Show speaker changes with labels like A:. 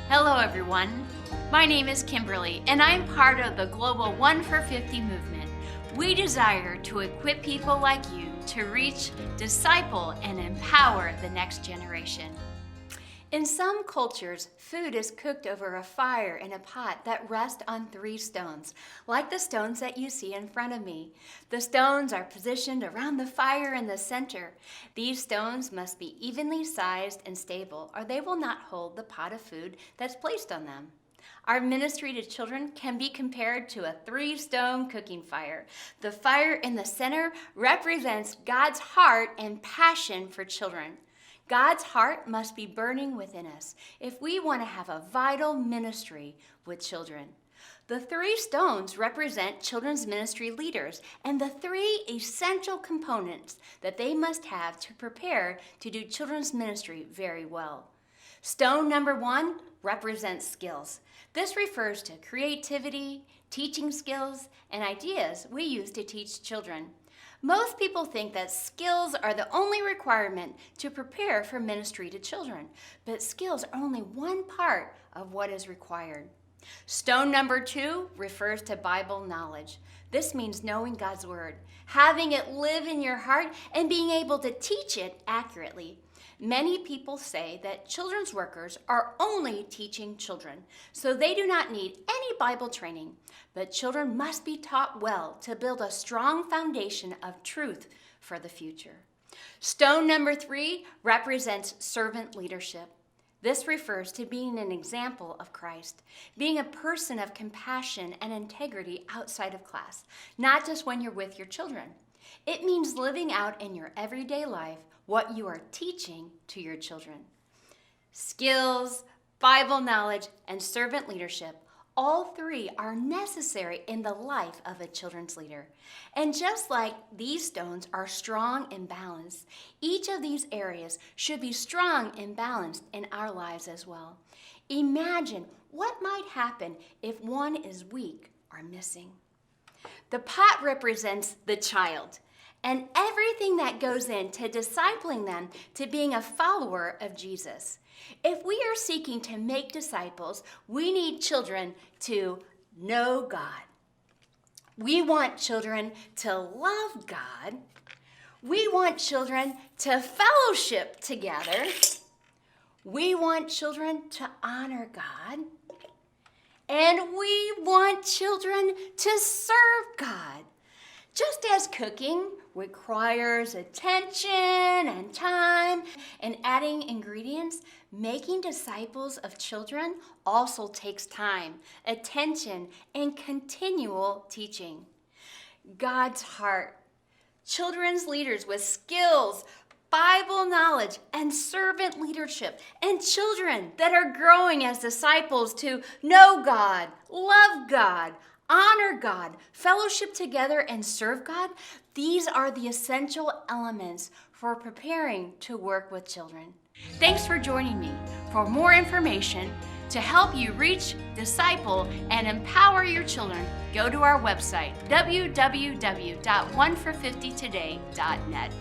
A: Hello everyone, my name is Kimberle and I'm part of the global 1 for 50 movement. We desire to equip people like you to reach, disciple, and empower the next generation. In some cultures, food is cooked over a fire in a pot that rests on 3 stones, like the stones that you see in front of me. The stones are positioned around the fire in the center. These stones must be evenly sized and stable, or they will not hold the pot of food that's placed on them. Our ministry to children can be compared to a 3-stone cooking fire. The fire in the center represents God's heart and passion for children. God's heart must be burning within us if we want to have a vital ministry with children. The 3 stones represent children's ministry leaders and the 3 essential components that they must have to prepare to do children's ministry very well. Stone number 1 represents skills. This refers to creativity, teaching skills, and ideas we use to teach children. Most people think that skills are the only requirement to prepare for ministry to children, but skills are only one part of what is required. Stone number 2 refers to Bible knowledge. This means knowing God's Word, having it live in your heart, and being able to teach it accurately. Many people say that children's workers are only teaching children, so they do not need any Bible training. But children must be taught well to build a strong foundation of truth for the future. Stone number 3 represents servant leadership. This refers to being an example of Christ, being a person of compassion and integrity outside of class, not just when you're with your children. It means living out in your everyday life what you are teaching to your children. Skills, Bible knowledge, and servant leadership, all 3 are necessary in the life of a children's leader. And just like these stones are strong and balanced, each of these areas should be strong and balanced in our lives as well. Imagine what might happen if one is weak or missing. The pot represents the child and everything that goes into discipling them to being a follower of Jesus. If we are seeking to make disciples, we need children to know God. We want children to love God. We want children to fellowship together. We want children to honor God. And we want children to serve God. Just as cooking requires attention and time and adding ingredients, making disciples of children also takes time, attention, and continual teaching. God's heart. Children's leaders with skills, Bible knowledge, and servant leadership, and children that are growing as disciples to know God, love God, honor God, fellowship together, and serve God. These are the essential elements for preparing to work with children. Thanks for joining me. For more information to help you reach, disciple, and empower your children, go to our website, www.onefor50today.net.